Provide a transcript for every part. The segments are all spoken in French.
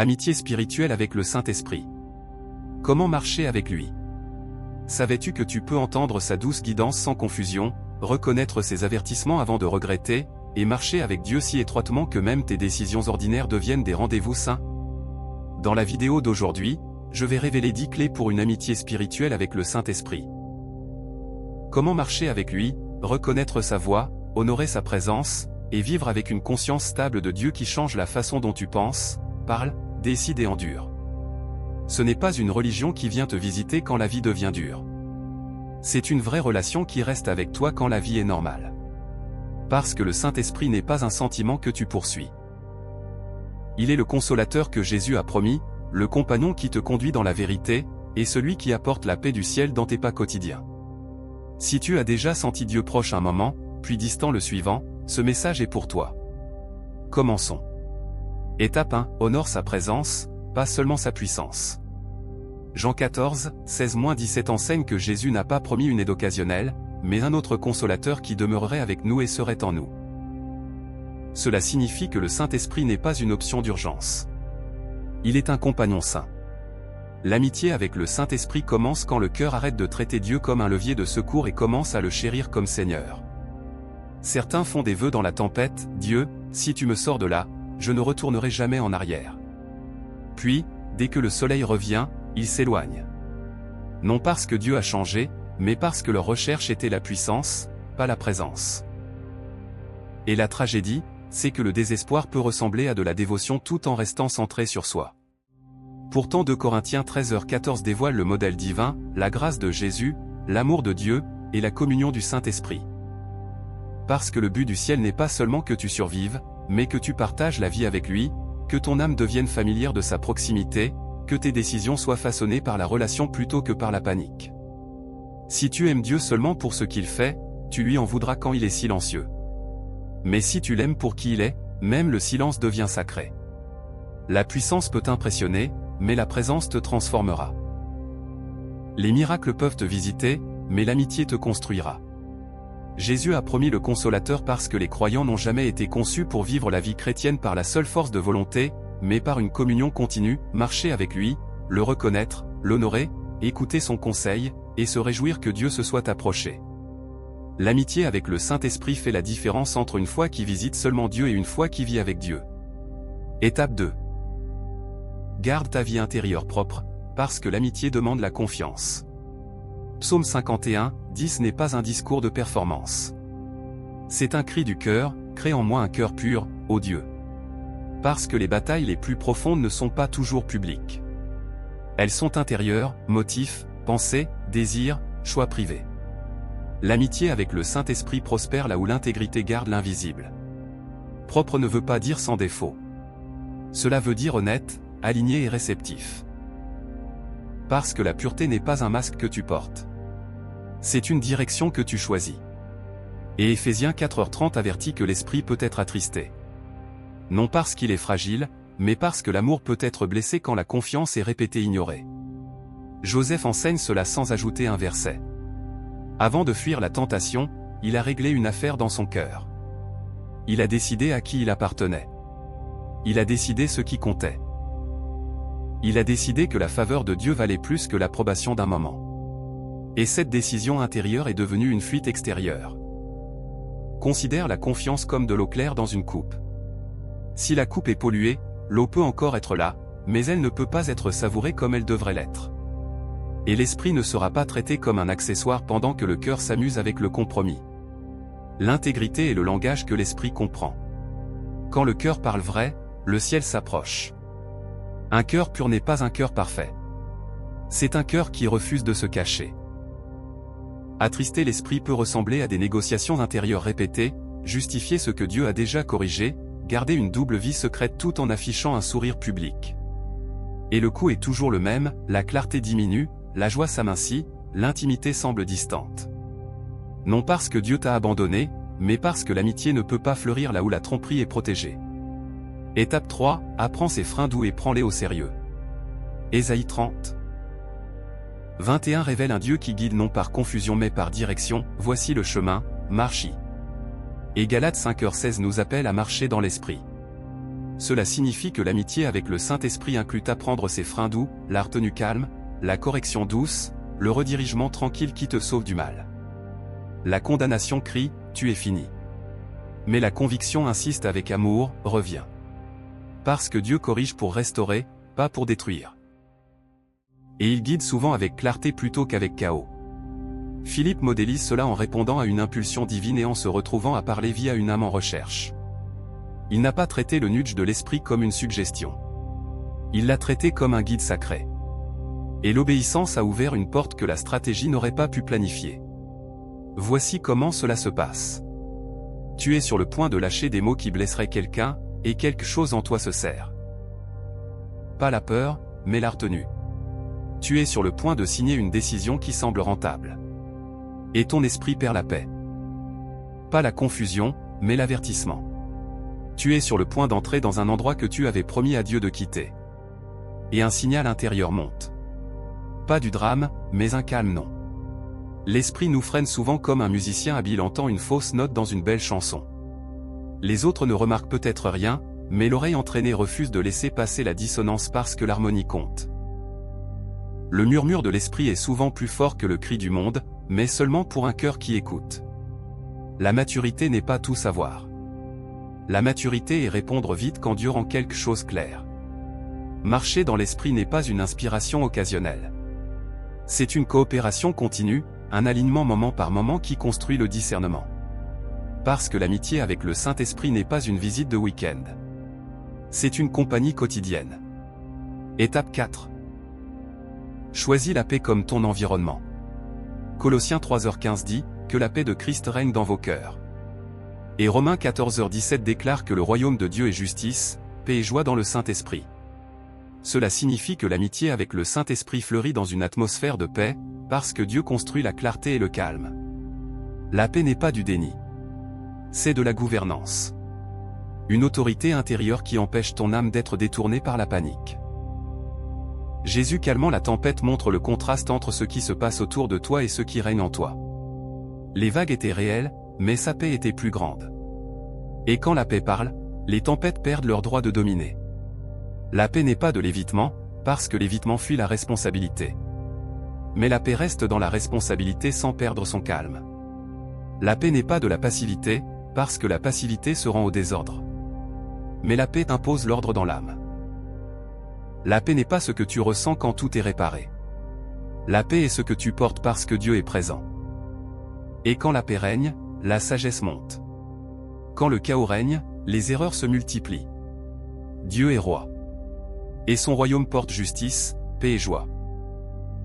Amitié spirituelle avec le Saint-Esprit. Comment marcher avec lui? Savais-tu que tu peux entendre sa douce guidance sans confusion, reconnaître ses avertissements avant de regretter, et marcher avec Dieu si étroitement que même tes décisions ordinaires deviennent des rendez-vous saints? Dans la vidéo d'aujourd'hui, je vais révéler 10 clés pour une amitié spirituelle avec le Saint-Esprit. Comment marcher avec lui, reconnaître sa voix, honorer sa présence, et vivre avec une conscience stable de Dieu qui change la façon dont tu penses, parles, décides et endures. Ce n'est pas une religion qui vient te visiter quand la vie devient dure. C'est une vraie relation qui reste avec toi quand la vie est normale. Parce que le Saint-Esprit n'est pas un sentiment que tu poursuis. Il est le consolateur que Jésus a promis, le compagnon qui te conduit dans la vérité, et celui qui apporte la paix du ciel dans tes pas quotidiens. Si tu as déjà senti Dieu proche un moment, puis distant le suivant, ce message est pour toi. Commençons. Étape 1. Honore sa présence, pas seulement sa puissance. Jean 14, 16-17 enseigne que Jésus n'a pas promis une aide occasionnelle, mais un autre consolateur qui demeurerait avec nous et serait en nous. Cela signifie que le Saint-Esprit n'est pas une option d'urgence. Il est un compagnon saint. L'amitié avec le Saint-Esprit commence quand le cœur arrête de traiter Dieu comme un levier de secours et commence à le chérir comme Seigneur. Certains font des vœux dans la tempête, Dieu, si tu me sors de là, je ne retournerai jamais en arrière. Puis, dès que le soleil revient, ils s'éloignent. Non parce que Dieu a changé, mais parce que leur recherche était la puissance, pas la présence. Et la tragédie, c'est que le désespoir peut ressembler à de la dévotion tout en restant centré sur soi. Pourtant 2 Corinthiens 13h14 dévoile le modèle divin, la grâce de Jésus, l'amour de Dieu, et la communion du Saint-Esprit. Parce que le but du ciel n'est pas seulement que tu survives, mais que tu partages la vie avec lui, que ton âme devienne familière de sa proximité, que tes décisions soient façonnées par la relation plutôt que par la panique. Si tu aimes Dieu seulement pour ce qu'il fait, tu lui en voudras quand il est silencieux. Mais si tu l'aimes pour qui il est, même le silence devient sacré. La puissance peut t'impressionner, mais la présence te transformera. Les miracles peuvent te visiter, mais l'amitié te construira. Jésus a promis le consolateur parce que les croyants n'ont jamais été conçus pour vivre la vie chrétienne par la seule force de volonté, mais par une communion continue, marcher avec lui, le reconnaître, l'honorer, écouter son conseil, et se réjouir que Dieu se soit approché. L'amitié avec le Saint-Esprit fait la différence entre une foi qui visite seulement Dieu et une foi qui vit avec Dieu. Étape 2. Garde ta vie intérieure propre, parce que l'amitié demande la confiance. Psaume 51, 10 n'est pas un discours de performance. C'est un cri du cœur, crée en moi un cœur pur, ô Dieu. Parce que les batailles les plus profondes ne sont pas toujours publiques. Elles sont intérieures, motifs, pensées, désirs, choix privés. L'amitié avec le Saint-Esprit prospère là où l'intégrité garde l'invisible. Propre ne veut pas dire sans défaut. Cela veut dire honnête, aligné et réceptif. Parce que la pureté n'est pas un masque que tu portes. C'est une direction que tu choisis. Et Éphésiens 4h30 avertit que l'esprit peut être attristé. Non parce qu'il est fragile, mais parce que l'amour peut être blessé quand la confiance est répétée ignorée. Joseph enseigne cela sans ajouter un verset. Avant de fuir la tentation, il a réglé une affaire dans son cœur. Il a décidé à qui il appartenait. Il a décidé ce qui comptait. Il a décidé que la faveur de Dieu valait plus que l'approbation d'un moment. Et cette décision intérieure est devenue une fuite extérieure. Considère la confiance comme de l'eau claire dans une coupe. Si la coupe est polluée, l'eau peut encore être là, mais elle ne peut pas être savourée comme elle devrait l'être. Et l'esprit ne sera pas traité comme un accessoire pendant que le cœur s'amuse avec le compromis. L'intégrité est le langage que l'esprit comprend. Quand le cœur parle vrai, le ciel s'approche. Un cœur pur n'est pas un cœur parfait. C'est un cœur qui refuse de se cacher. Attrister l'esprit peut ressembler à des négociations intérieures répétées, justifier ce que Dieu a déjà corrigé, garder une double vie secrète tout en affichant un sourire public. Et le coup est toujours le même, la clarté diminue, la joie s'amincit, l'intimité semble distante. Non parce que Dieu t'a abandonné, mais parce que l'amitié ne peut pas fleurir là où la tromperie est protégée. Étape 3, apprends ses freins doux et prends-les au sérieux. Ésaïe 30. 21 révèle un Dieu qui guide non par confusion mais par direction, voici le chemin, marche-y. Et Galates 5h16 nous appelle à marcher dans l'esprit. cela signifie que l'amitié avec le Saint-Esprit inclut apprendre ses freins doux, la retenue calme, la correction douce, le redirigement tranquille qui te sauve du mal. La condamnation crie, tu es fini. Mais la conviction insiste avec amour, reviens. Parce que Dieu corrige pour restaurer, pas pour détruire. Et il guide souvent avec clarté plutôt qu'avec chaos. Philippe modélise cela en répondant à une impulsion divine et en se retrouvant à parler via une âme en recherche. Il n'a pas traité le nudge de l'esprit comme une suggestion. Il l'a traité comme un guide sacré. Et l'obéissance a ouvert une porte que la stratégie n'aurait pas pu planifier. Voici comment cela se passe. Tu es sur le point de lâcher des mots qui blesseraient quelqu'un, et quelque chose en toi se serre. Pas la peur, mais la retenue. Tu es sur le point de signer une décision qui semble rentable. Et ton esprit perd la paix. Pas la confusion, mais l'avertissement. Tu es sur le point d'entrer dans un endroit que tu avais promis à Dieu de quitter. Et un signal intérieur monte. Pas du drame, mais un calme non. L'esprit nous freine souvent comme un musicien habile entend une fausse note dans une belle chanson. Les autres ne remarquent peut-être rien, mais l'oreille entraînée refuse de laisser passer la dissonance parce que l'harmonie compte. Le murmure de l'esprit est souvent plus fort que le cri du monde, mais seulement pour un cœur qui écoute. La maturité n'est pas tout savoir. La maturité est répondre vite quand Dieu rend quelque chose clair. Marcher dans l'esprit n'est pas une inspiration occasionnelle. C'est une coopération continue, un alignement moment par moment qui construit le discernement. Parce que l'amitié avec le Saint-Esprit n'est pas une visite de week-end. C'est une compagnie quotidienne. Étape 4. Choisis la paix comme ton environnement. Colossiens 3h15 dit que la paix de Christ règne dans vos cœurs. Et Romains 14h17 déclare que le royaume de Dieu est justice, paix et joie dans le Saint-Esprit. Cela signifie que l'amitié avec le Saint-Esprit fleurit dans une atmosphère de paix, parce que Dieu construit la clarté et le calme. La paix n'est pas du déni. C'est de la gouvernance. Une autorité intérieure qui empêche ton âme d'être détournée par la panique. Jésus calmant la tempête montre le contraste entre ce qui se passe autour de toi et ce qui règne en toi. Les vagues étaient réelles, mais sa paix était plus grande. Et quand la paix parle, les tempêtes perdent leur droit de dominer. La paix n'est pas de l'évitement, parce que l'évitement fuit la responsabilité. Mais la paix reste dans la responsabilité sans perdre son calme. La paix n'est pas de la passivité, parce que la passivité se rend au désordre. Mais la paix impose l'ordre dans l'âme. La paix n'est pas ce que tu ressens quand tout est réparé. La paix est ce que tu portes parce que Dieu est présent. Et quand la paix règne, la sagesse monte. Quand le chaos règne, les erreurs se multiplient. Dieu est roi. Et son royaume porte justice, paix et joie.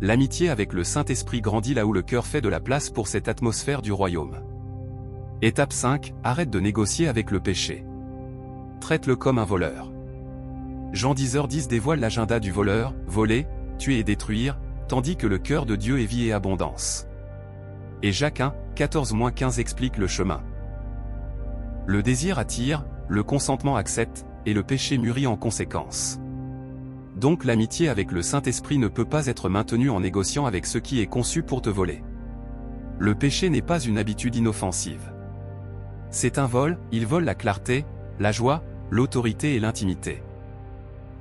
L'amitié avec le Saint-Esprit grandit là où le cœur fait de la place pour cette atmosphère du royaume. Étape 5, arrête de négocier avec le péché. Traite-le comme un voleur. Jean 10h10 dévoile l'agenda du voleur, voler, tuer et détruire, tandis que le cœur de Dieu est vie et abondance. Et Jacques 1, 14-15 explique le chemin. Le désir attire, le consentement accepte, et le péché mûrit en conséquence. Donc l'amitié avec le Saint-Esprit ne peut pas être maintenue en négociant avec ce qui est conçu pour te voler. Le péché n'est pas une habitude inoffensive. C'est un vol, il vole la clarté, la joie, l'autorité et l'intimité.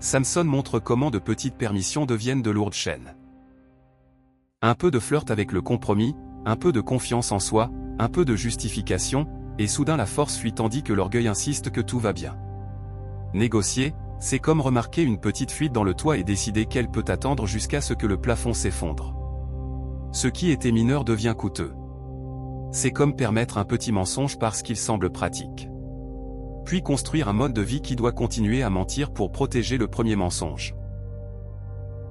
Samson montre comment de petites permissions deviennent de lourdes chaînes. Un peu de flirt avec le compromis, un peu de confiance en soi, un peu de justification, et soudain la force fuit tandis que l'orgueil insiste que tout va bien. Négocier, c'est comme remarquer une petite fuite dans le toit et décider qu'elle peut attendre jusqu'à ce que le plafond s'effondre. Ce qui était mineur devient coûteux. C'est comme permettre un petit mensonge parce qu'il semble pratique. Puis construire un mode de vie qui doit continuer à mentir pour protéger le premier mensonge.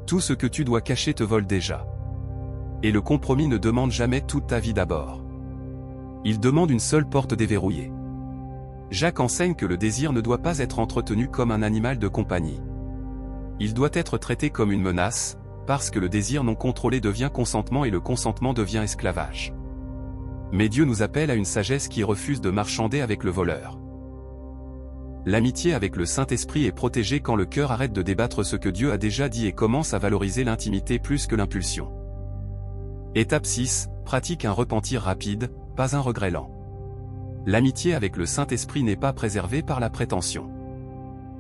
Tout ce que tu dois cacher te vole déjà. Et le compromis ne demande jamais toute ta vie d'abord. Il demande une seule porte déverrouillée. Jacques enseigne que le désir ne doit pas être entretenu comme un animal de compagnie. Il doit être traité comme une menace, parce que le désir non contrôlé devient consentement et le consentement devient esclavage. Mais Dieu nous appelle à une sagesse qui refuse de marchander avec le voleur. L'amitié avec le Saint-Esprit est protégée quand le cœur arrête de débattre ce que Dieu a déjà dit et commence à valoriser l'intimité plus que l'impulsion. Étape 6, pratique un repentir rapide, pas un regret lent. L'amitié avec le Saint-Esprit n'est pas préservée par la prétention.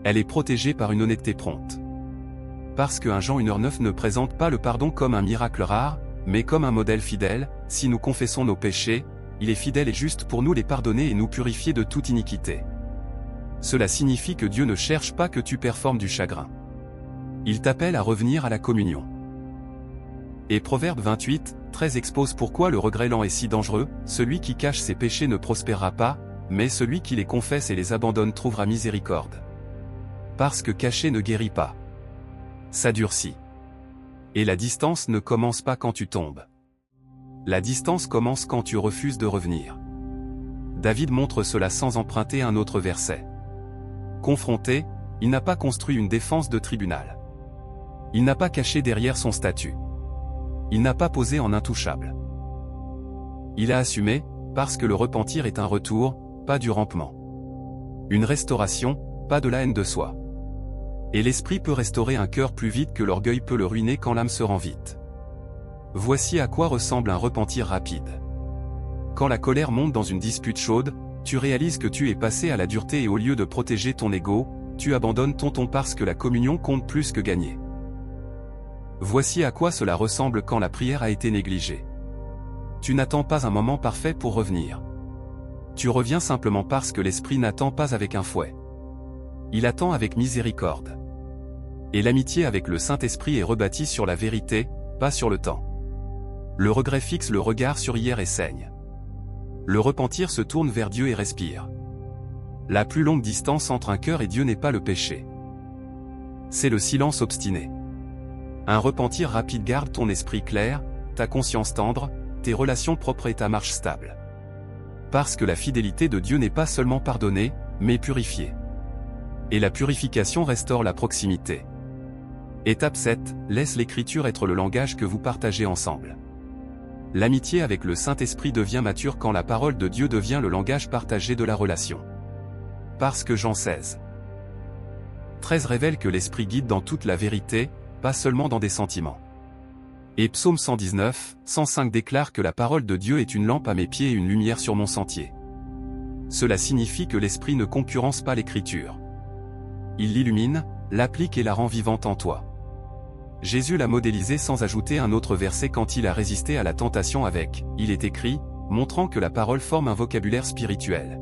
Elle est protégée par une honnêteté prompte. Parce que 1 Jean 1h9 ne présente pas le pardon comme un miracle rare, mais comme un modèle fidèle. Si nous confessons nos péchés, il est fidèle et juste pour nous les pardonner et nous purifier de toute iniquité. Cela signifie que Dieu ne cherche pas que tu performes du chagrin. Il t'appelle à revenir à la communion. Et Proverbe 28, 13 expose pourquoi le regret lent est si dangereux. Celui qui cache ses péchés ne prospérera pas, mais celui qui les confesse et les abandonne trouvera miséricorde. Parce que cacher ne guérit pas. Ça durcit. Et la distance ne commence pas quand tu tombes. La distance commence quand tu refuses de revenir. David montre cela sans emprunter un autre verset. Confronté, il n'a pas construit une défense de tribunal. Il n'a pas caché derrière son statut. Il n'a pas posé en intouchable. Il a assumé, parce que le repentir est un retour, pas du rampement. Une restauration, pas de la haine de soi. Et l'esprit peut restaurer un cœur plus vite que l'orgueil peut le ruiner quand l'âme se rend vite. Voici à quoi ressemble un repentir rapide. Quand la colère monte dans une dispute chaude, tu réalises que tu es passé à la dureté et au lieu de protéger ton ego, tu abandonnes ton ton parce que la communion compte plus que gagner. Voici à quoi cela ressemble quand la prière a été négligée. Tu n'attends pas un moment parfait pour revenir. Tu reviens simplement parce que l'esprit n'attend pas avec un fouet. Il attend avec miséricorde. Et l'amitié avec le Saint-Esprit est rebâtie sur la vérité, pas sur le temps. Le regret fixe le regard sur hier et saigne. Le repentir se tourne vers Dieu et respire. La plus longue distance entre un cœur et Dieu n'est pas le péché. C'est le silence obstiné. Un repentir rapide garde ton esprit clair, ta conscience tendre, tes relations propres et ta marche stable. Parce que la fidélité de Dieu n'est pas seulement pardonnée, mais purifiée. Et la purification restaure la proximité. Étape 7, laisse l'écriture être le langage que vous partagez ensemble. L'amitié avec le Saint-Esprit devient mature quand la parole de Dieu devient le langage partagé de la relation. Parce que Jean 16. 13 révèle que l'Esprit guide dans toute la vérité, pas seulement dans des sentiments. Et Psaume 119, 105 déclare que la parole de Dieu est une lampe à mes pieds et une lumière sur mon sentier. Cela signifie que l'Esprit ne concurrence pas l'Écriture. Il l'illumine, l'applique et la rend vivante en toi. Jésus l'a modélisé sans ajouter un autre verset quand il a résisté à la tentation avec « Il est écrit », montrant que la parole forme un vocabulaire spirituel.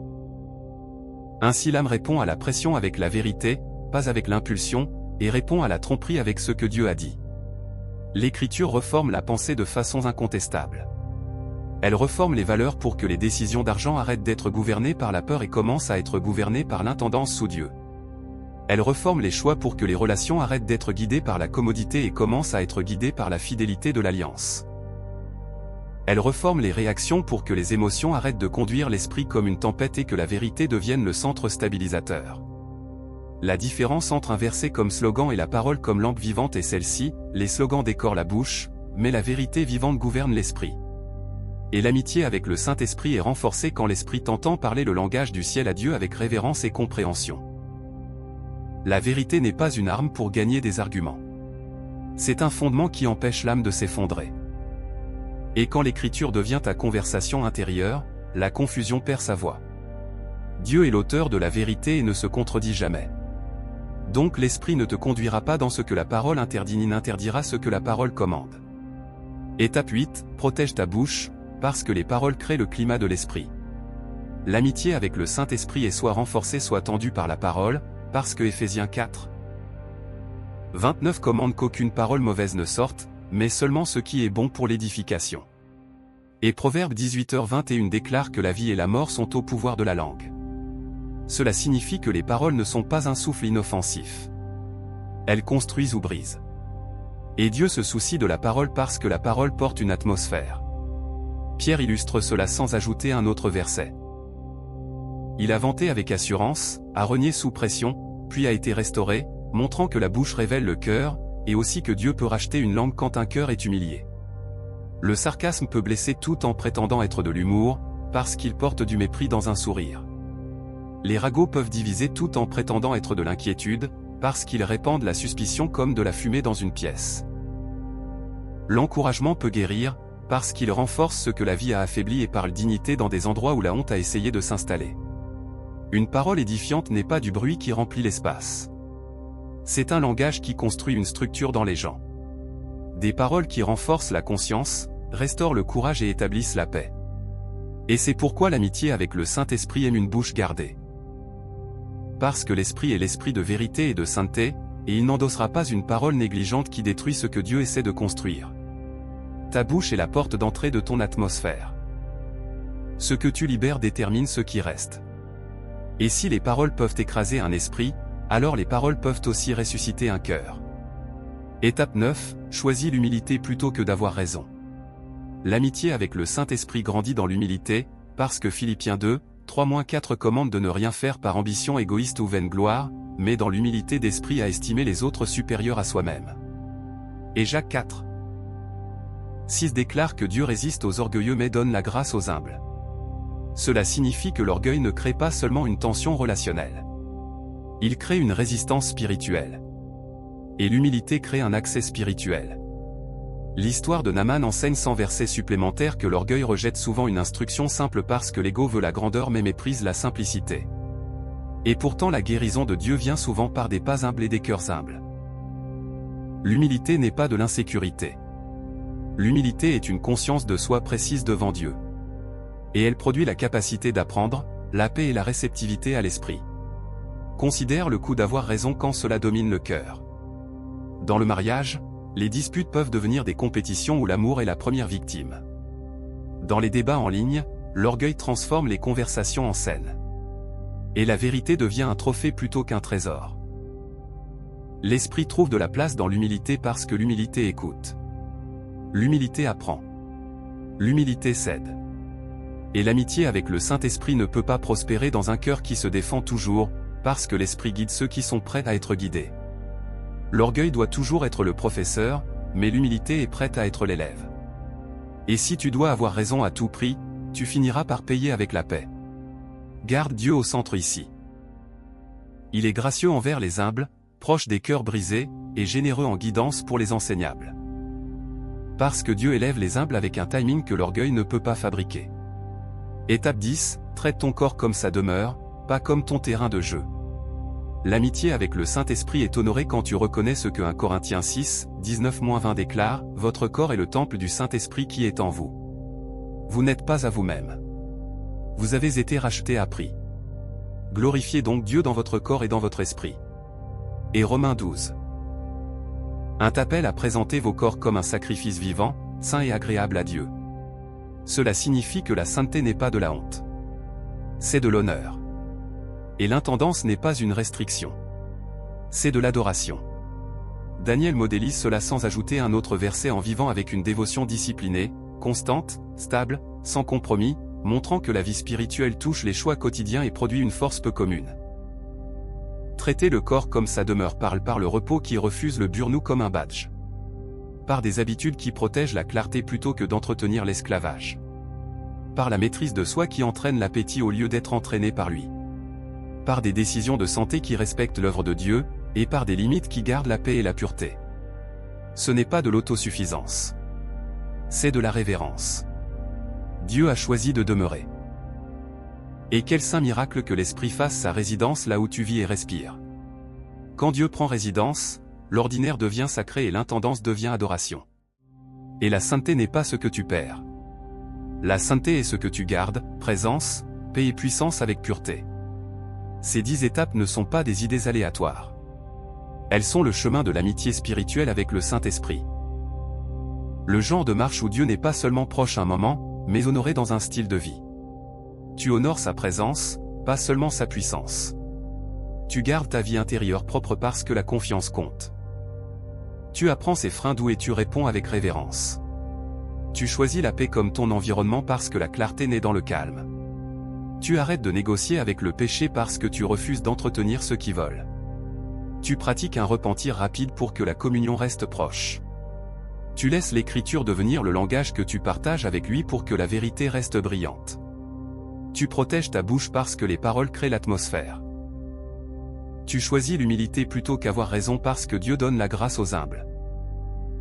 Ainsi l'âme répond à la pression avec la vérité, pas avec l'impulsion, et répond à la tromperie avec ce que Dieu a dit. L'Écriture reforme la pensée de façons incontestables. Elle reforme les valeurs pour que les décisions d'argent arrêtent d'être gouvernées par la peur et commencent à être gouvernées par l'intendance sous Dieu. Elle reforme les choix pour que les relations arrêtent d'être guidées par la commodité et commencent à être guidées par la fidélité de l'alliance. Elle reforme les réactions pour que les émotions arrêtent de conduire l'esprit comme une tempête et que la vérité devienne le centre stabilisateur. La différence entre un verset comme slogan et la parole comme lampe vivante est celle-ci, les slogans décorent la bouche, mais la vérité vivante gouverne l'esprit. Et l'amitié avec le Saint-Esprit est renforcée quand l'esprit t'entend parler le langage du ciel à Dieu avec révérence et compréhension. La vérité n'est pas une arme pour gagner des arguments. C'est un fondement qui empêche l'âme de s'effondrer. Et quand l'écriture devient ta conversation intérieure, la confusion perd sa voix. Dieu est l'auteur de la vérité et ne se contredit jamais. Donc l'esprit ne te conduira pas dans ce que la parole interdit ni n'interdira ce que la parole commande. Étape 8, protège ta bouche, parce que les paroles créent le climat de l'esprit. L'amitié avec le Saint-Esprit est soit renforcée soit tendue par la parole, parce que Éphésiens 4. 29 commande qu'aucune parole mauvaise ne sorte, mais seulement ce qui est bon pour l'édification. Et Proverbe 18h21 déclare que la vie et la mort sont au pouvoir de la langue. Cela signifie que les paroles ne sont pas un souffle inoffensif. Elles construisent ou brisent. Et Dieu se soucie de la parole parce que la parole porte une atmosphère. Pierre illustre cela sans ajouter un autre verset. Il a vanté avec assurance, a renié sous pression, puis a été restauré, montrant que la bouche révèle le cœur, et aussi que Dieu peut racheter une langue quand un cœur est humilié. Le sarcasme peut blesser tout en prétendant être de l'humour, parce qu'il porte du mépris dans un sourire. Les ragots peuvent diviser tout en prétendant être de l'inquiétude, parce qu'ils répandent la suspicion comme de la fumée dans une pièce. L'encouragement peut guérir, parce qu'il renforce ce que la vie a affaibli et parle dignité dans des endroits où la honte a essayé de s'installer. Une parole édifiante n'est pas du bruit qui remplit l'espace. C'est un langage qui construit une structure dans les gens. Des paroles qui renforcent la conscience, restaurent le courage et établissent la paix. Et c'est pourquoi l'amitié avec le Saint-Esprit aime une bouche gardée. Parce que l'Esprit est l'Esprit de vérité et de sainteté, et il n'endossera pas une parole négligente qui détruit ce que Dieu essaie de construire. Ta bouche est la porte d'entrée de ton atmosphère. Ce que tu libères détermine ce qui reste. Et si les paroles peuvent écraser un esprit, alors les paroles peuvent aussi ressusciter un cœur. Étape 9, choisis l'humilité plutôt que d'avoir raison. L'amitié avec le Saint-Esprit grandit dans l'humilité, parce que Philippiens 2, 3-4 commande de ne rien faire par ambition égoïste ou vaine gloire, mais dans l'humilité d'esprit à estimer les autres supérieurs à soi-même. Et Jacques 4, 6 déclare que Dieu résiste aux orgueilleux mais donne la grâce aux humbles. Cela signifie que l'orgueil ne crée pas seulement une tension relationnelle. Il crée une résistance spirituelle. Et l'humilité crée un accès spirituel. L'histoire de Naaman enseigne sans verset supplémentaire que l'orgueil rejette souvent une instruction simple parce que l'ego veut la grandeur mais méprise la simplicité. Et pourtant la guérison de Dieu vient souvent par des pas humbles et des cœurs humbles. L'humilité n'est pas de l'insécurité. L'humilité est une conscience de soi précise devant Dieu. Et elle produit la capacité d'apprendre, la paix et la réceptivité à l'esprit. Considère le coup d'avoir raison quand cela domine le cœur. Dans le mariage, les disputes peuvent devenir des compétitions où l'amour est la première victime. Dans les débats en ligne, l'orgueil transforme les conversations en scène. Et la vérité devient un trophée plutôt qu'un trésor. L'esprit trouve de la place dans l'humilité parce que l'humilité écoute. L'humilité apprend. L'humilité cède. Et l'amitié avec le Saint-Esprit ne peut pas prospérer dans un cœur qui se défend toujours, parce que l'Esprit guide ceux qui sont prêts à être guidés. L'orgueil doit toujours être le professeur, mais l'humilité est prête à être l'élève. Et si tu dois avoir raison à tout prix, tu finiras par payer avec la paix. Garde Dieu au centre ici. Il est gracieux envers les humbles, proche des cœurs brisés, et généreux en guidance pour les enseignables. Parce que Dieu élève les humbles avec un timing que l'orgueil ne peut pas fabriquer. Étape 10, traite ton corps comme sa demeure, pas comme ton terrain de jeu. L'amitié avec le Saint-Esprit est honorée quand tu reconnais ce que 1 Corinthiens 6, 19-20 déclare, « Votre corps est le temple du Saint-Esprit qui est en vous. Vous n'êtes pas à vous-même. Vous avez été rachetés à prix. Glorifiez donc Dieu dans votre corps et dans votre esprit. » Et Romains 12. Un t'appelle à présenter vos corps comme un sacrifice vivant, saint et agréable à Dieu. Cela signifie que la sainteté n'est pas de la honte. C'est de l'honneur. Et l'intendance n'est pas une restriction. C'est de l'adoration. Daniel modélise cela sans ajouter un autre verset en vivant avec une dévotion disciplinée, constante, stable, sans compromis, montrant que la vie spirituelle touche les choix quotidiens et produit une force peu commune. Traiter le corps comme sa demeure parle par le repos qui refuse le burn-out comme un badge. Par des habitudes qui protègent la clarté plutôt que d'entretenir l'esclavage. Par la maîtrise de soi qui entraîne l'appétit au lieu d'être entraîné par lui. Par des décisions de santé qui respectent l'œuvre de Dieu, et par des limites qui gardent la paix et la pureté. Ce n'est pas de l'autosuffisance. C'est de la révérence. Dieu a choisi de demeurer. Et quel saint miracle que l'Esprit fasse sa résidence là où tu vis et respires. Quand Dieu prend résidence, l'ordinaire devient sacré et l'intendance devient adoration. Et la sainteté n'est pas ce que tu perds. La sainteté est ce que tu gardes, présence, paix et puissance avec pureté. Ces 10 étapes ne sont pas des idées aléatoires. Elles sont le chemin de l'amitié spirituelle avec le Saint-Esprit. Le genre de marche où Dieu n'est pas seulement proche un moment, mais honoré dans un style de vie. Tu honores sa présence, pas seulement sa puissance. Tu gardes ta vie intérieure propre parce que la confiance compte. Tu apprends ses freins doux et tu réponds avec révérence. Tu choisis la paix comme ton environnement parce que la clarté naît dans le calme. Tu arrêtes de négocier avec le péché parce que tu refuses d'entretenir ceux qui volent. Tu pratiques un repentir rapide pour que la communion reste proche. Tu laisses l'écriture devenir le langage que tu partages avec lui pour que la vérité reste brillante. Tu protèges ta bouche parce que les paroles créent l'atmosphère. Tu choisis l'humilité plutôt qu'avoir raison parce que Dieu donne la grâce aux humbles.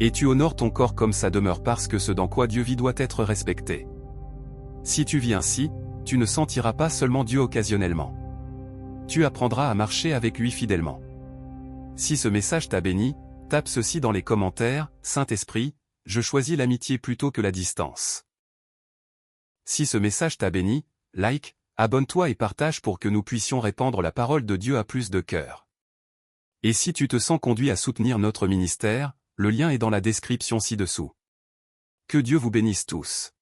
Et tu honores ton corps comme sa demeure parce que ce dans quoi Dieu vit doit être respecté. Si tu vis ainsi, tu ne sentiras pas seulement Dieu occasionnellement. Tu apprendras à marcher avec lui fidèlement. Si ce message t'a béni, tape ceci dans les commentaires: Saint-Esprit, je choisis l'amitié plutôt que la distance. Si ce message t'a béni, like, abonne-toi et partage pour que nous puissions répandre la parole de Dieu à plus de cœurs. Et si tu te sens conduit à soutenir notre ministère, le lien est dans la description ci-dessous. Que Dieu vous bénisse tous.